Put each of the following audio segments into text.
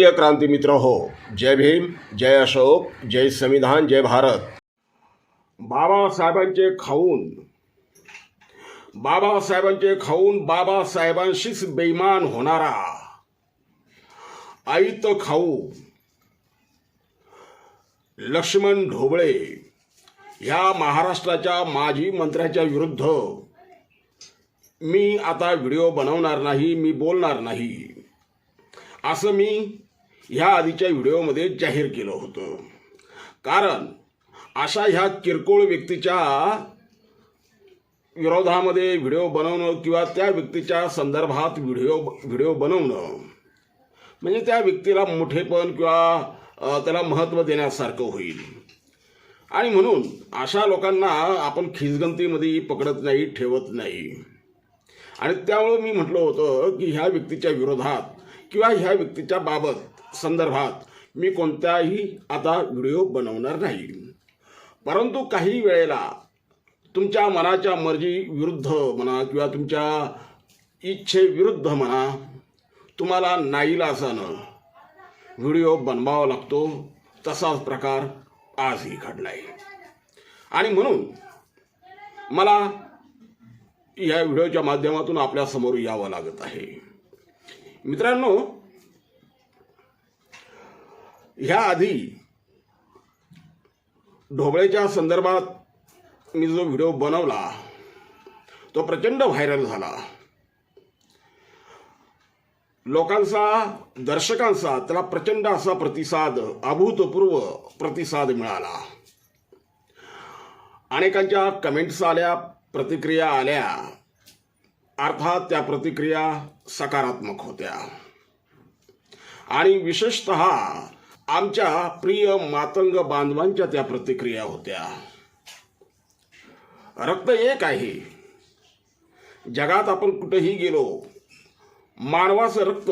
प्रिय क्रांती मित्र हो, जय भीम, जय अशोक, जय संविधान, जय भारत. बाबासाहेबांचे खाऊन बाबासाहेबांशीच बेईमान होणारा आईत खाऊ लक्ष्मण ढोबळे ह्या महाराष्ट्राच्या माजी मंत्र्याच्या विरुद्ध मी आता व्हिडिओ बनवणार नाही, मी बोलणार नाही असं मी ह्या आधीच्या व्हिडिओमध्ये जाहीर केलं होतं. कारण अशा ह्या किरकोळ व्यक्तीच्या विरोधामध्ये व्हिडिओ बनवणं किंवा त्या व्यक्तीच्या संदर्भात व्हिडिओ बनवणं म्हणजे त्या व्यक्तीला मोठेपण किंवा त्याला महत्त्व देण्यासारखं होईल. आणि म्हणून अशा लोकांना आपण खिजगंतीमध्ये पकडत नाही, ठेवत नाही. आणि त्यामुळे मी म्हटलं होतं की ह्या व्यक्तीच्या विरोधात किंवा ह्या व्यक्तीच्या संदर्भात मी कोणताही आता व्हिडिओ बनवणार नाही. परंतु काही वेळेला तुमच्या मनाच्या मर्जी विरुद्ध म्हणा किंवा तुमच्या इच्छेविरुद्ध म्हणा तुम्हाला नाईलाजानं व्हिडिओ बनवावा लागतो. तसाच प्रकार आजही घडलाय. आणि म्हणून मला या व्हिडिओच्या माध्यमातून आपल्यासमोर यावं लागत आहे. मित्रांनो, ह्या आधी ढोबळेच्या संदर्भात मी जो व्हिडिओ बनवला तो प्रचंड व्हायरल झाला. लोकांचा, दर्शकांचा त्याला प्रचंड असा प्रतिसाद, अभूतपूर्व प्रतिसाद मिळाला. अनेकांच्या कमेंट्स आल्या, प्रतिक्रिया आल्या. अर्थात त्या प्रतिक्रिया सकारात्मक होत्या. आणि विशेषतः आमच्या प्रिय मातंग बांधवांच्या त्या प्रतिक्रिया होत्या. रक्त एक आहे. जगात आपण कुठेही गेलो, मानवाचं रक्त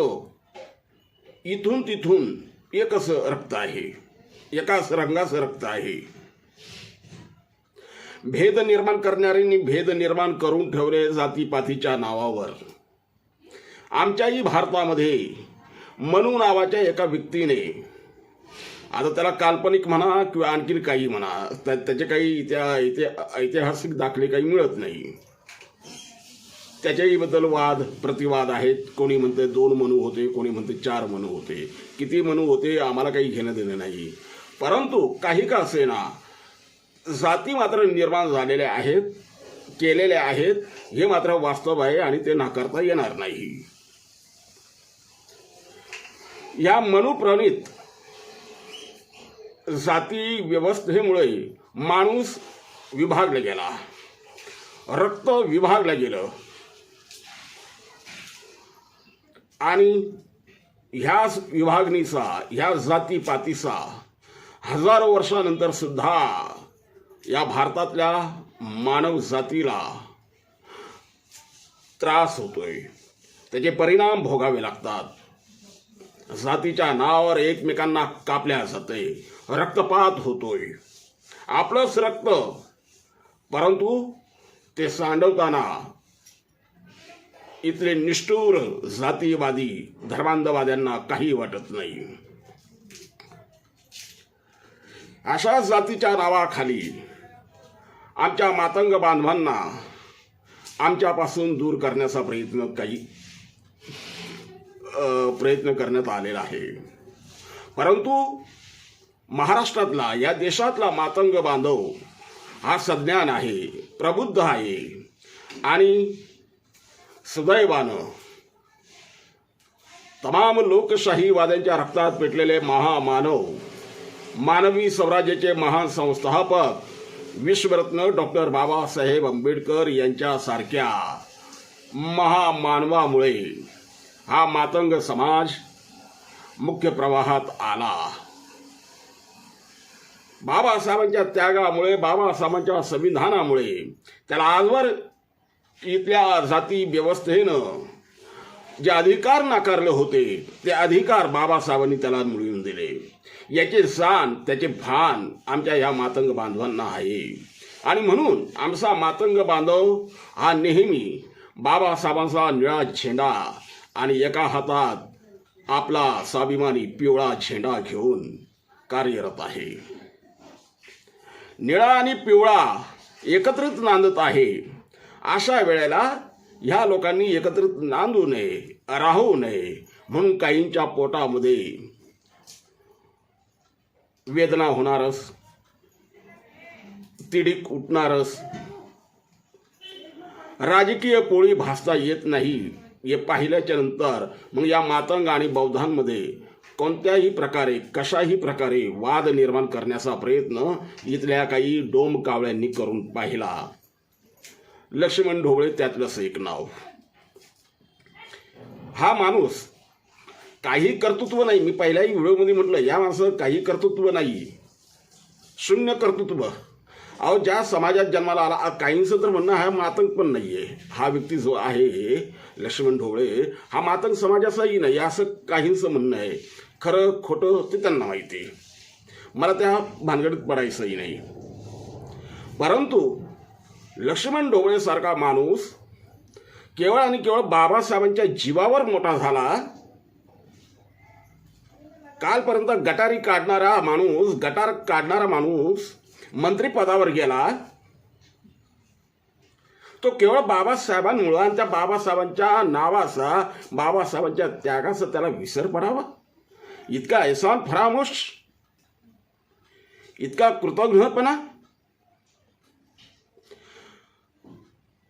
इथून तिथून एकच रक्त आहे, एकाच रंगाचं रक्त आहे. भेद निर्माण करणाऱ्यांनी भेद निर्माण करून ठेवले जातीपातीच्या नावावर. आमच्याही भारतामध्ये मनू नावाच्या एका व्यक्तीने, आता त्याला काल्पनिक म्हणा किंवा आणखीन काही म्हणा, त्याचे काही ऐतिहासिक दाखले काही मिळत नाही. त्याच्याही बद्दल वाद प्रतिवाद आहेत. कोणी म्हणते 2 मनू होते, कोणी म्हणते 4 मनू होते. किती मनू होते आम्हाला काही घेणं देणं नाही. परंतु काही का असेना जाती मात्र निर्माण झालेल्या आहेत, केलेल्या आहेत. हे मात्र वास्तव आहे आणि ते नाकारता येणार नाही. या मनुप्रणित जाती व्यवस्थेमुळे माणूस विभागला गेला, रक्त विभागलं गेलं. आणि ह्याच विभागणीचा, ह्या जातीपातीचा हजारो वर्षानंतर सुद्धा या भारतातल्या मानव जातीला त्रास होतोय. त्याचे परिणाम भोगावे लागतात. जातीच्या नावावर एकमेकांना कापल्या जाते, रक्तपात होतोय. आपलंच रक्त, परंतु ते सांडवताना इथले निष्ठुर जातीवादी धर्मांधवाद्यांना काही वाटत नाही. अशा जातीच्या नावाखाली आमच्या मातंग बांधवांना आमच्यापासून दूर करण्याचा प्रयत्न करण्यात आलेला आहे. परंतु महाराष्ट्रातला, या देशातला मातंग बांधव हा सज्ञान आहे, प्रबुद्ध आहे. आणि सुदैवानं तमाम लोकशाहीवाद्यांच्या रक्तात पेटलेले महामानव, मानवी स्वराज्याचे महान संस्थापक विश्वरत्न डॉक्टर बाबासाहेब आंबेडकर यांच्यासारख्या महामानवामुळे हा मातंग समाज मुख्य प्रवाहात आला. बाबासाहेबांच्या त्यागामुळे, बाबासाहेबांच्या संविधानामुळे त्याला आजवर इथल्या जाती व्यवस्थेनं जे अधिकार नाकारले होते ते अधिकार बाबासाहेबांनी त्याला मिळवून दिले. याचे जाण, त्याचे भान आमच्या ह्या मातंग बांधवांना आहे. आणि म्हणून आमचा मातंग बांधव हा नेहमी बाबासाहेबांचा निळा झेंडा आणि एका हातात आपला स्वाभिमानी पिवळा झेंडा घेऊन कार्यरत आहे. निळा आणि पिवळा एकत्रित नांदत आहे. अशा वेळेला ह्या लोकांनी एकत्रित नांदू नये, राहू नये, म्हणून काहींच्या पोटामध्ये वेदना होणारच, तिडीक उठणारच, राजकीय पोळी भासता येत नाही हे पाहिल्याच्या नंतर मग या मातंग आणि बौद्धांमध्ये कोणत्याही प्रकारे कशाही प्रकारे वाद निर्माण करण्याचा प्रयत्न इथल्या काही डोम कावळ्यांनी करून पाहिला. लक्ष्मण ढोबळे त्यातलंच एक नाव. हा माणूस काही कर्तृत्व नाही. मी पहिल्याही व्हिडिओमध्ये म्हटलं या माणसाचं काही कर्तृत्व नाही, शून्य कर्तृत्व. अहो ज्या समाजात जन्माला आला, काहींचं तर म्हणणं हा मातंग पण नाहीये. हा व्यक्ती जो आहे लक्ष्मण ढोबळे हा मातंग समाजाचाही नाही असं काहींचं म्हणणं आहे. खरं खोटं ते त्यांना माहिती आहे. मला त्या भानगडीत पडायचंही नाही. परंतु लक्ष्मण ढोबळे सारखा माणूस केवळ आणि केवळ बाबासाहेबांच्या जीवावर मोठा झाला. कालपर्यंत गटारी काढणारा माणूस मंत्रिपदावर गेला. तो केवळ बाबासाहेबांमुळं आणि त्या बाबासाहेबांच्या नावाचा, बाबासाहेबांच्या त्यागाचा त्याला विसर पडावा. इतका एहसान फरामोश, इतका कृतज्ञपणा.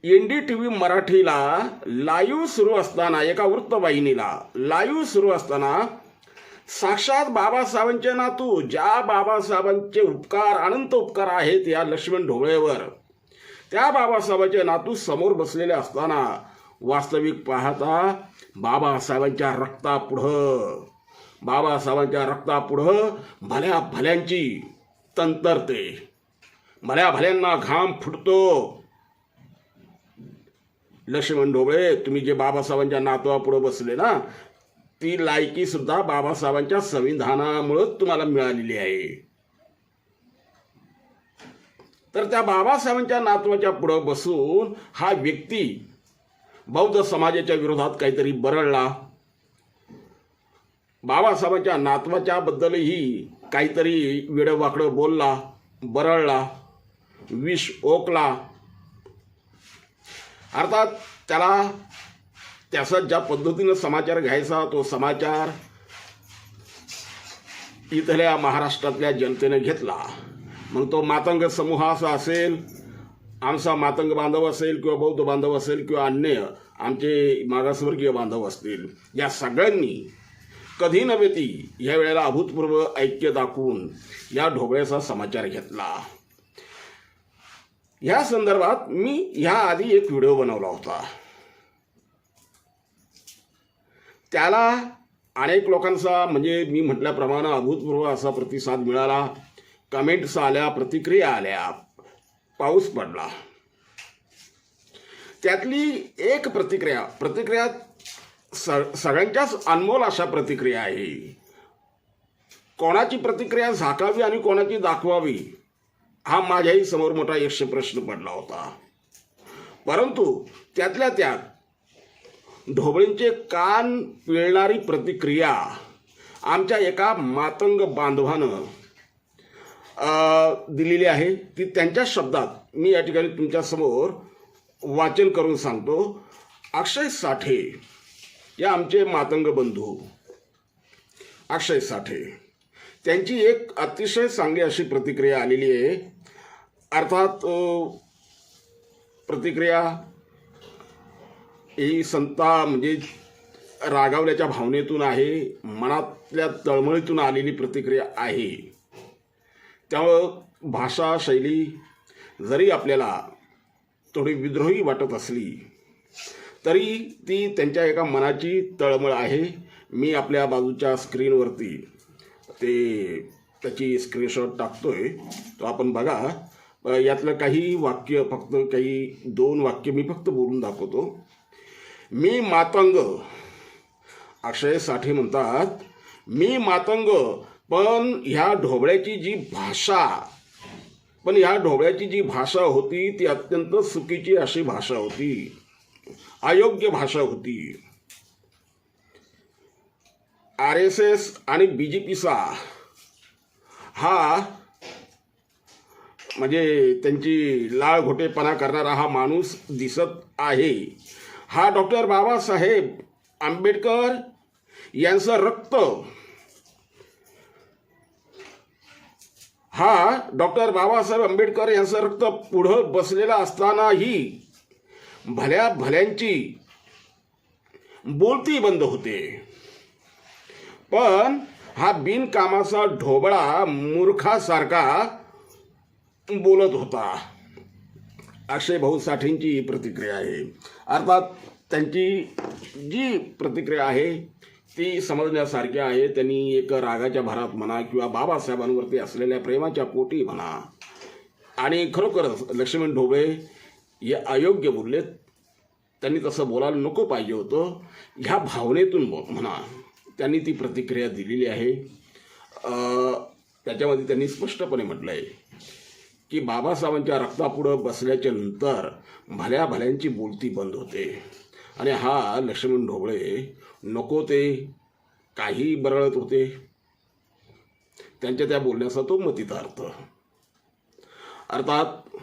NDTV मराठीला लाईव्ह सुरू असताना, एका वृत्तवाहिनीला लाईव्ह सुरू असताना साक्षात बाबासाहेबांचे नातू, ज्या बाबासाहेबांचे उपकार, अनंत उपकार आहेत या लक्ष्मण ढोबळेवर, त्या बाबासाहेबांचे नातू समोर बसलेले असताना वास्तविक पाहता बाबासाहेबांच्या रक्तापुढं भल्या भल्यांची तंतरते, भल्या भल्यांना घाम फुटतो. लक्ष्मण ढोबळे तुम्ही जे बाबासाहेबांच्या नातवापुढे बसले ना, ती लायकी सुद्धा बाबासाहेबांच्या संविधानामुळे तुम्हाला मिळालेली आहे. तर त्या बाबासाहेबांच्या नातवाच्या पुढे बसून हा व्यक्ती बौद्ध समाजाच्या विरोधात काहीतरी बरळला, बाबासाहेबांच्या नातवाच्या बद्दलही काहीतरी वेडवाकडं बोलला, बरळला, विष ओकला. अर्थात त्याचा ज्या पद्धतीनं समाचार घ्यायचा तो समाचार इथल्या महाराष्ट्रातल्या जनतेने घेतला. मग तो मातंग समूहाचा असेल, आमचा मातंग बांधव असेल किंवा बौद्ध बांधव असेल किंवा अन्य आमचे मागासवर्गीय बांधव असतील, या सगळ्यांनी कधी नव्हे ती या वेळेला अभूतपूर्व ऐक्य दाखवून या ढोबळ्याचा समाचार घेतला. या संदर्भात मी ह्या आधी एक व्हिडिओ बनवला होता. त्याला अनेक लोकांचा, म्हणजे मी म्हटल्याप्रमाणे अभूतपूर्व असा प्रतिसाद मिळाला. कमेंट्स आल्या, प्रतिक्रिया आल्या, पाऊस पडला. त्यातली एक प्रतिक्रिया सगळ्यांच्याच अनमोल अशा प्रतिक्रिया आहे. कोणाची प्रतिक्रिया झाकावी आणि कोणाची दाखवावी हा माझ्याही समोर मोठा यक्ष प्रश्न पडला होता. परंतु त्यातल्या त्यात ढोबळेंचे कान पिळणारी प्रतिक्रिया आमच्या एका मातंग बांधवानं दिलेली आहे. ती त्यांच्या शब्दात मी या ठिकाणी तुमच्यासमोर वाचन करून सांगतो. अक्षय साठे या आमचे मातंग बंधू अक्षय साठे, त्यांची एक अतिशय चांगली अशी प्रतिक्रिया आलेली आहे. अर्थात प्रतिक्रिया ही म्हणजे रागावल्याच्या भावनेतून आहे, मनातल्या तळमळीतून आलेली प्रतिक्रिया आहे. त्यामुळं भाषा शैली जरी आपल्याला थोडी विद्रोही वाटत असली तरी ती त्यांच्या एका मनाची तळमळ आहे. मी आपल्या बाजूच्या स्क्रीनवरती त्याची स्क्रीनशॉट टाकतोय, तो आपण बघा. यातलं काही वाक्य, फक्त काही 2 वाक्य मी फक्त बोलून दाखवतो. मी मातंग, अक्षय साठे म्हणतात, मी मातंग, पण ह्या ढोबळ्याची जी भाषा होती ती अत्यंत चुकीची अशी भाषा होती, अयोग्य भाषा होती. RSS आणि BJPचा हा म्हणजे त्यांची लाळ घोटेपणा करणारा हा माणूस दिसत आहे. हा डॉक्टर बाबासाहेब आंबेडकर यांचं रक्त, हा डॉक्टर बाबासाहेब आंबेडकर यांचं रक्त पुढं बसलेला असतानाही भल्या भल्यांची बोलती बंद होते. पण हा बिनकामाचा ढोबळा मूर्खासारखा बोलत होता. अक्षय भाऊ साठेंची प्रतिक्रिया आहे. अर्थात त्यांची जी प्रतिक्रिया आहे ती समजण्यासारखी आहे. त्यांनी एक रागाच्या भरात म्हणा किंवा बाबासाहेबांवरती असलेल्या प्रेमाच्या पोटी म्हणा, आणि खरोखरच लक्ष्मण ढोबळे हे अयोग्य बोललेत. त्यांनी तसं बोलायला नको पाहिजे होतं. ह्या भावनेतून म्हणा त्यांनी ती प्रतिक्रिया दिलेली आहे. त्याच्यामध्ये त्यांनी स्पष्टपणे म्हटलं आहे की बाबासाहेबांच्या रक्तापुढं बसल्याच्या नंतर भल्या भल्यांची बोलती बंद होते. आणि हा लक्ष्मण ढोबळे नको ते काही बरळत होते. त्यांच्या त्या बोलण्याचा तो मतितार्थ. अर्थात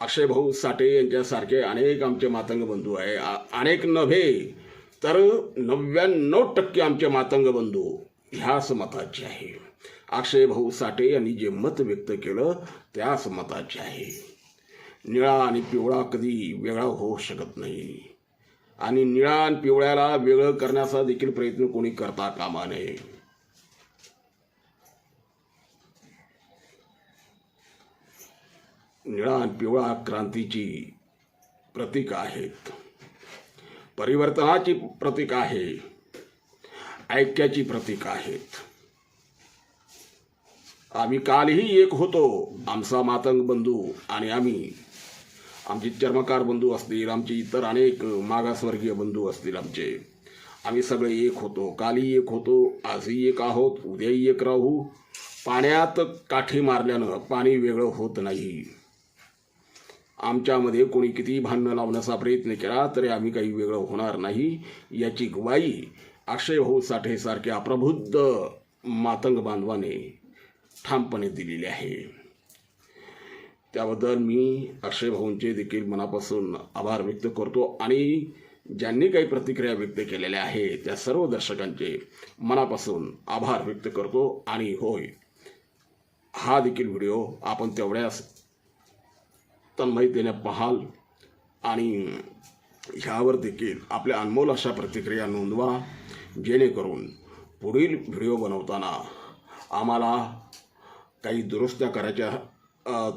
अक्षय भाऊ साठे यांच्यासारखे अनेक आमचे मातंग बंधू आहे. अनेक नव्हे तर 99% आमचे मातंग बंधू ह्याच मताचे आहे. अक्षय भाऊ साठे यांनी जे मत व्यक्त केलं त्याच मताचे आहे. निळा आणि पिवळा कधी वेगळा होऊ शकत नाही, आणि निळा आणि पिवळ्याला वेगळं करण्याचा देखील प्रयत्न कोणी करता कामा नये. निळा आणि पिवळा क्रांतीची प्रतीक आहेत, परिवर्तनाची प्रतीक आहे, ऐक्याची प्रतीक आहेत. आम्ही कालही एक होतो. आमचा मातंग बंधू आणि आमचे चर्मकार बंधू असतील, आमचे इतर अनेक मागासवर्गीय बंधू असतील, आम्ही सगळे एक होतो. कालही एक होतो, आजही एक आहोत, उद्याही एक राहू. पाण्यात काठी मारल्यानं पाणी वेगळं होत नाही. आमच्यामध्ये कोणी किती भांडणं लावण्याचा प्रयत्न केला तरी आम्ही काही वेगळं होणार नाही, याची ग्वाही अक्षय भाऊ साठे सारख्या प्रबुद्ध मातंग बांधवाने ठामपणे दिलेली आहे. त्याबद्दल मी अक्षय भाऊंचे देखील मनापासून आभार व्यक्त करतो, आणि ज्यांनी काही प्रतिक्रिया व्यक्त केलेल्या आहेत त्या सर्व दर्शकांचे मनापासून आभार व्यक्त करतो. आणि होय, हा देखील व्हिडिओ आपण तेवढ्याच तन्मयतेने पाहाल आणि ह्यावर देखील आपल्या अनमोल अशा प्रतिक्रिया नोंदवा, जेणेकरून पुढील व्हिडिओ बनवताना आम्हाला काही दुरुस्त्या करायच्या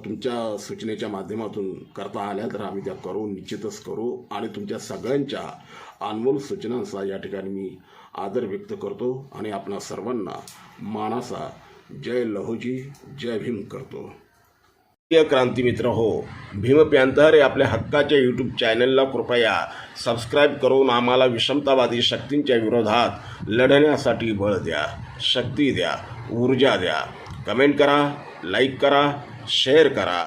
तुमच्या सूचनेच्या माध्यमातून करता आल्या तर आम्ही त्या निश्चितच करू. आणि तुमच्या सगळ्यांच्या अनमोल सूचनांचा या ठिकाणी मी आदर व्यक्त करतो आणि आपणा सर्वांना मानाचा जय लहोजी, जय भीम करतो. क्रांती मित्र हो, भीम पॅंथर हे आपल्या हक्काच्या यूट्यूब चॅनलला कृपया सबस्क्राईब करून आम्हाला विषमतावादी शक्तींच्या विरोधात लढण्यासाठी बळ द्या, शक्ती द्या, ऊर्जा द्या. कमेंट करा, लाईक करा, शेअर करा.